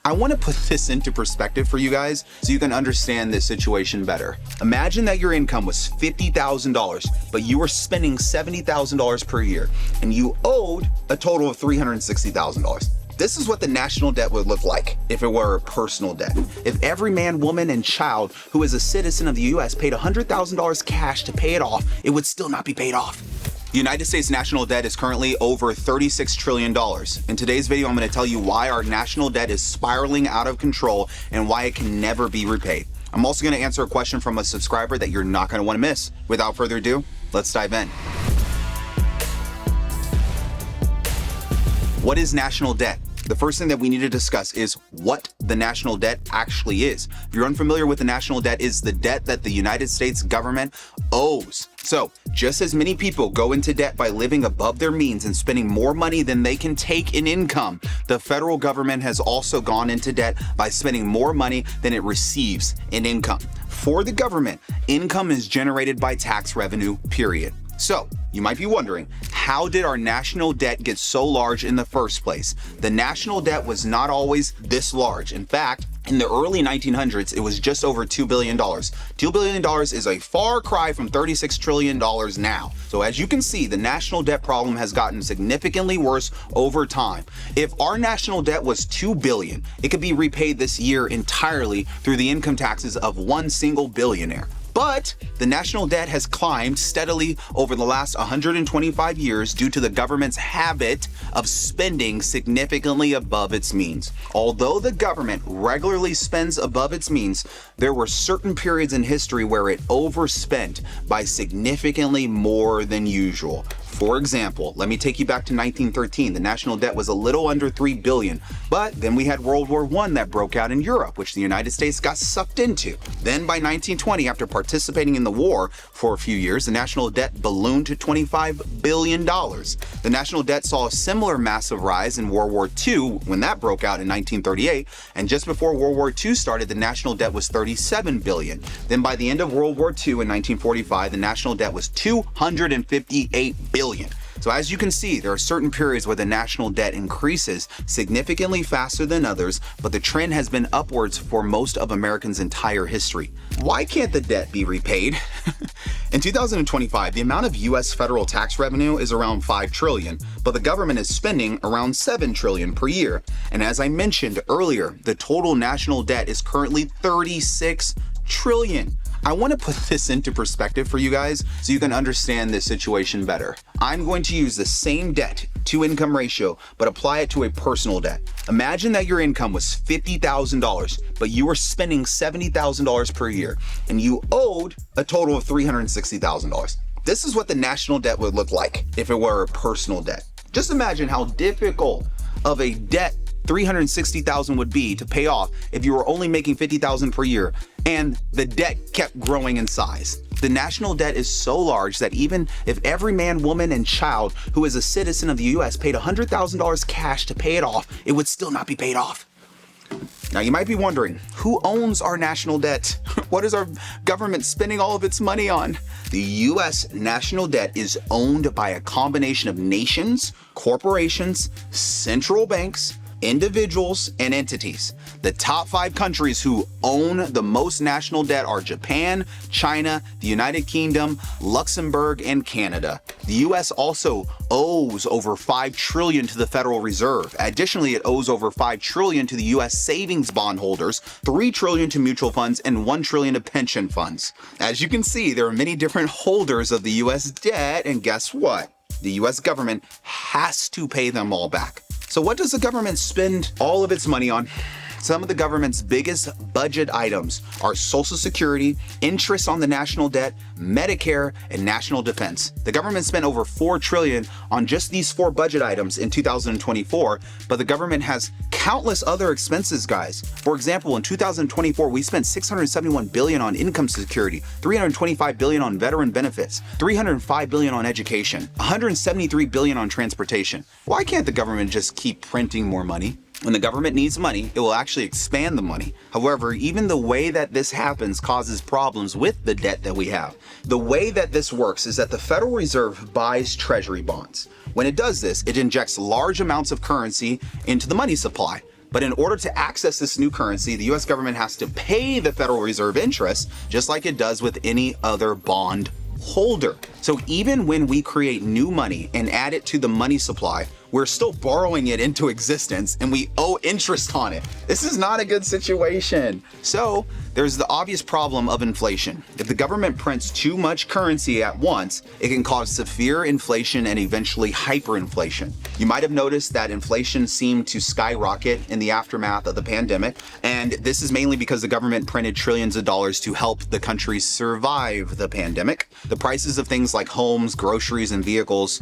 I want to put this into perspective for you guys so you can understand this situation better. Imagine that your income was $50,000, but you were spending $70,000 per year, and you owed a total of $360,000. This is what the national debt would look like if it were a personal debt. If every man, woman, and child who is a citizen of the US paid $100,000 cash to pay it off, it would still not be paid off. The United States national debt is currently over $36 trillion. In today's video, I'm going to tell you why our national debt is spiraling out of control and why it can never be repaid. I'm also going to answer a question from a subscriber that you're not going to want to miss. Without further ado, let's dive in. What is national debt? The first thing that we need to discuss is what the national debt actually is. If you're unfamiliar with the national debt, is the debt that the United States government owes. So just as many people go into debt by living above their means and spending more money than they can take in income, the federal government has also gone into debt by spending more money than it receives in income. For the government, income is generated by tax revenue, period. So you might be wondering, how did our national debt get so large in the first place? The national debt was not always this large. In fact, in the early 1900s, it was just over $2 billion. $2 billion is a far cry from $36 trillion now. So as you can see, the national debt problem has gotten significantly worse over time. If our national debt was $2 billion, it could be repaid this year entirely through the income taxes of one single billionaire. But the national debt has climbed steadily over the last 125 years due to the government's habit of spending significantly above its means. Although the government regularly spends above its means, there were certain periods in history where it overspent by significantly more than usual. For example, let me take you back to 1913. The national debt was a little under $3 billion, but then we had World War I that broke out in Europe, which the United States got sucked into. Then by 1920, after participating in the war for a few years, the national debt ballooned to $25 billion. The national debt saw a similar massive rise in World War II when that broke out in 1938, and just before World War II started, the national debt was $37 billion. Then by the end of World War II in 1945, the national debt was $258 billion. So as you can see, there are certain periods where the national debt increases significantly faster than others, but the trend has been upwards for most of Americans' entire history. Why can't the debt be repaid? In 2025, the amount of US federal tax revenue is around $5 trillion, but the government is spending around $7 trillion per year. And as I mentioned earlier, the total national debt is currently $36 trillion. I want to put this into perspective for you guys so you can understand this situation better. I'm going to use the same debt to income ratio, but apply it to a personal debt. Imagine that your income was $50,000, but you were spending $70,000 per year, and you owed a total of $360,000. This is what the national debt would look like if it were a personal debt. Just imagine how difficult of a debt $360,000 would be to pay off if you were only making $50,000 per year and the debt kept growing in size. The national debt is so large that even if every man, woman, and child who is a citizen of the US paid $100,000 cash to pay it off, it would still not be paid off. Now you might be wondering, who owns our national debt? What is our government spending all of its money on? The US national debt is owned by a combination of nations, corporations, central banks, individuals, and entities. The top 5 countries who own the most national debt are Japan, China, the United Kingdom, Luxembourg, and Canada. The US also owes over $5 trillion to the Federal Reserve. Additionally, it owes over $5 trillion to the US savings bond holders, $3 trillion to mutual funds, and $1 trillion to pension funds. As you can see, there are many different holders of the US debt, and guess what? The US government has to pay them all back. So what does the government spend all of its money on? Some of the government's biggest budget items are Social Security, interest on the national debt, Medicare, and national defense. The government spent over $4 trillion on just these 4 budget items in 2024, but the government has countless other expenses, guys. For example, in 2024, we spent $671 billion on income security, $325 billion on veteran benefits, $305 billion on education, $173 billion on transportation. Why can't the government just keep printing more money? When the government needs money, it will actually expand the money. However, even the way that this happens causes problems with the debt that we have. The way that this works is that the Federal Reserve buys treasury bonds. When it does this, it injects large amounts of currency into the money supply. But in order to access this new currency, the US government has to pay the Federal Reserve interest, just like it does with any other bond holder. So even when we create new money and add it to the money supply, we're still borrowing it into existence and we owe interest on it. This is not a good situation. So there's the obvious problem of inflation. If the government prints too much currency at once, it can cause severe inflation and eventually hyperinflation. You might have noticed that inflation seemed to skyrocket in the aftermath of the pandemic, and this is mainly because the government printed trillions of dollars to help the country survive the pandemic. The prices of things like homes, groceries, and vehicles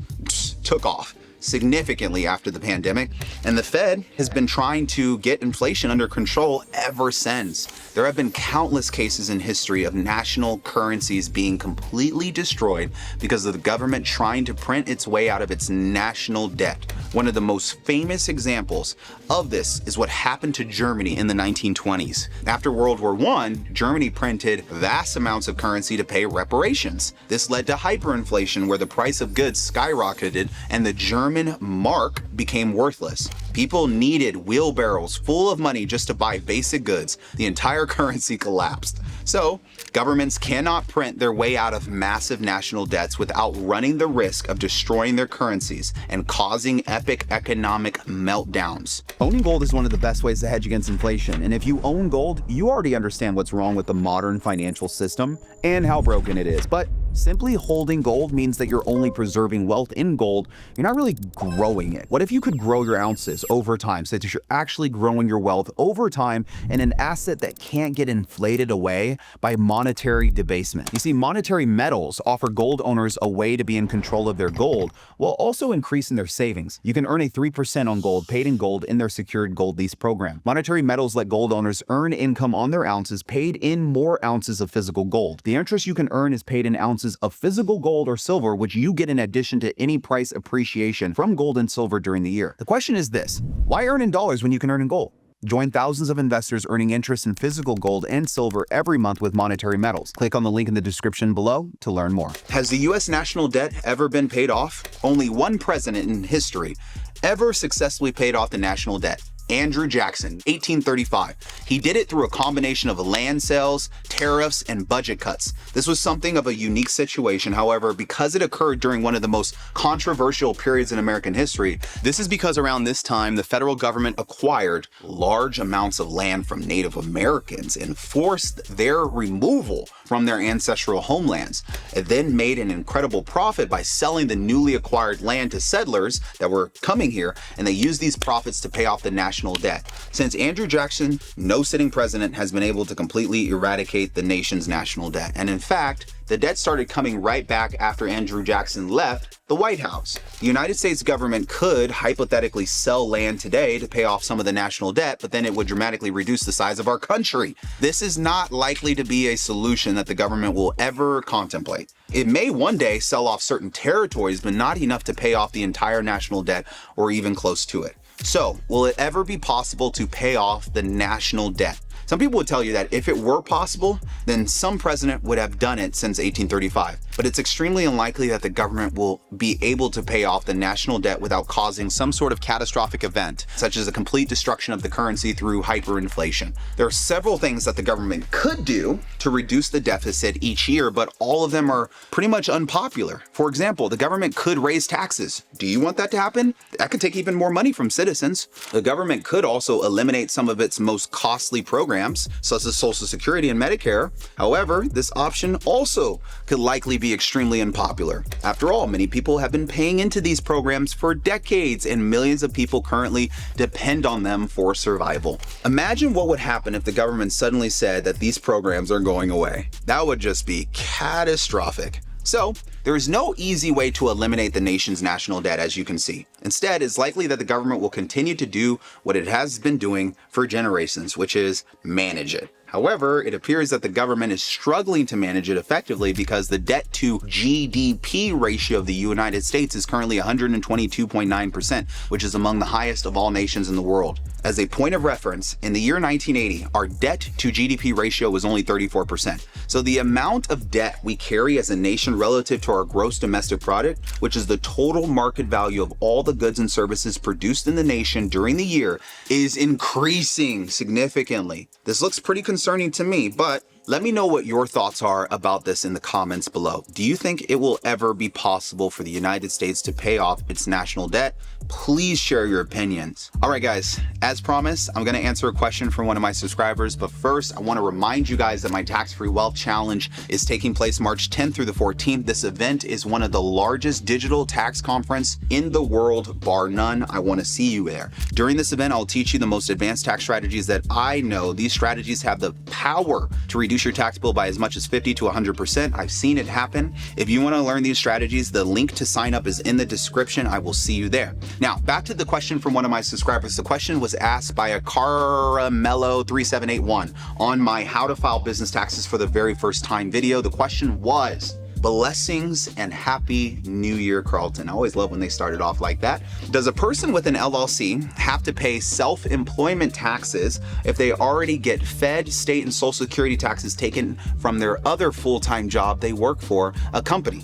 took off significantly after the pandemic, and the Fed has been trying to get inflation under control ever since. There have been countless cases in history of national currencies being completely destroyed because of the government trying to print its way out of its national debt. One of the most famous examples of this is what happened to Germany in the 1920s. After World War I, Germany printed vast amounts of currency to pay reparations. This led to hyperinflation, where the price of goods skyrocketed and the German mark became worthless. People needed wheelbarrows full of money just to buy basic goods. The entire currency collapsed. So, governments cannot print their way out of massive national debts without running the risk of destroying their currencies and causing epic economic meltdowns. Owning gold is one of the best ways to hedge against inflation, and if you own gold, you already understand what's wrong with the modern financial system and how broken it is. But simply holding gold means that you're only preserving wealth in gold. You're not really growing it. What if you could grow your ounces over time, so that you're actually growing your wealth over time in an asset that can't get inflated away by monetary debasement? You see, monetary metals offer gold owners a way to be in control of their gold while also increasing their savings. You can earn a 3% on gold paid in gold in their secured gold lease program. Monetary metals let gold owners earn income on their ounces paid in more ounces of physical gold. The interest you can earn is paid in ounces of physical gold or silver, which you get in addition to any price appreciation from gold and silver during the year. The question is this: why earn in dollars when you can earn in gold? Join thousands of investors earning interest in physical gold and silver every month with monetary metals. Click on the link in the description below to learn more. Has the US national debt ever been paid off? Only one president in history ever successfully paid off the national debt. Andrew Jackson, 1835. He did it through a combination of land sales, tariffs, and budget cuts. This was something of a unique situation. However, because it occurred during one of the most controversial periods in American history, this is because around this time, the federal government acquired large amounts of land from Native Americans and forced their removal from their ancestral homelands. It then made an incredible profit by selling the newly acquired land to settlers that were coming here, and they used these profits to pay off the national debt. Since Andrew Jackson, no sitting president has been able to completely eradicate the nation's national debt. And in fact, the debt started coming right back after Andrew Jackson left the White House. The United States government could hypothetically sell land today to pay off some of the national debt, but then it would dramatically reduce the size of our country. This is not likely to be a solution that the government will ever contemplate. It may one day sell off certain territories, but not enough to pay off the entire national debt or even close to it. So, will it ever be possible to pay off the national debt? Some people would tell you that if it were possible, then some president would have done it since 1835. But it's extremely unlikely that the government will be able to pay off the national debt without causing some sort of catastrophic event, such as a complete destruction of the currency through hyperinflation. There are several things that the government could do to reduce the deficit each year, but all of them are pretty much unpopular. For example, the government could raise taxes. Do you want that to happen? That could take even more money from citizens. The government could also eliminate some of its most costly programs, such as Social Security and Medicare. However, this option also could likely be extremely unpopular. After all, many people have been paying into these programs for decades, and millions of people currently depend on them for survival. Imagine what would happen if the government suddenly said that these programs are going away. That would just be catastrophic. So, there is no easy way to eliminate the nation's national debt, as you can see. Instead, it's likely that the government will continue to do what it has been doing for generations, which is manage it. However, it appears that the government is struggling to manage it effectively because the debt to GDP ratio of the United States is currently 122.9%, which is among the highest of all nations in the world. As a point of reference, in the year 1980, our debt to GDP ratio was only 34%. So the amount of debt we carry as a nation relative to our gross domestic product, which is the total market value of all the the goods and services produced in the nation during the year is increasing significantly. This looks pretty concerning to me, but let me know what your thoughts are about this in the comments below. Do you think it will ever be possible for the United States to pay off its national debt? Please share your opinions. All right, guys, as promised, I'm going to answer a question from one of my subscribers. But first, I want to remind you guys that my Tax-Free Wealth Challenge is taking place March 10th through the 14th. This event is one of the largest digital tax conference in the world, bar none. I want to see you there. During this event, I'll teach you the most advanced tax strategies that I know. These strategies have the power to reduce your tax bill by as much as 50 to 100%. I've seen it happen. If you want to learn these strategies, the link to sign up is in the description. I will see you there. Now, back to the question from one of my subscribers. The question was asked by a Caramello3781 on my How to File Business Taxes for the Very First Time video. The question was, blessings and happy new year, Karlton. I always love when they started off like that. Does a person with an LLC have to pay self-employment taxes if they already get Fed, state, and Social Security taxes taken from their other full-time job they work for, a company?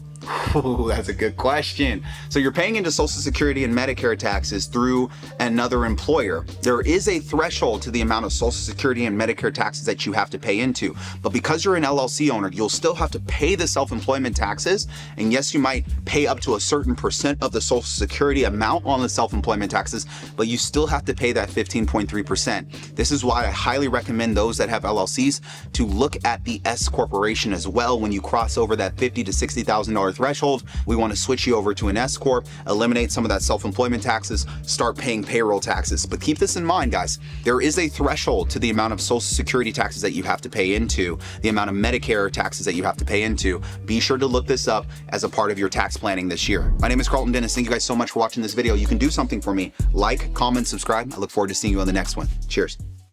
Ooh, that's a good question. So you're paying into Social Security and Medicare taxes through another employer. There is a threshold to the amount of Social Security and Medicare taxes that you have to pay into. But because you're an LLC owner, you'll still have to pay the self-employment taxes. And yes, you might pay up to a certain percent of the Social Security amount on the self-employment taxes, but you still have to pay that 15.3%. This is why I highly recommend those that have LLCs to look at the S corporation as well. When you cross over that $50,000 to $60,000 threshold, we want to switch you over to an S corp, eliminate some of that self-employment taxes, start paying payroll taxes. But keep this in mind, guys, there is a threshold to the amount of Social Security taxes that you have to pay into, the amount of Medicare taxes that you have to pay into. Be sure to look this up as a part of your tax planning this year. My name is Karlton Dennis. Thank you guys so much for watching this video. You can do something for me. Like, comment, subscribe. I look forward to seeing you on the next one. Cheers.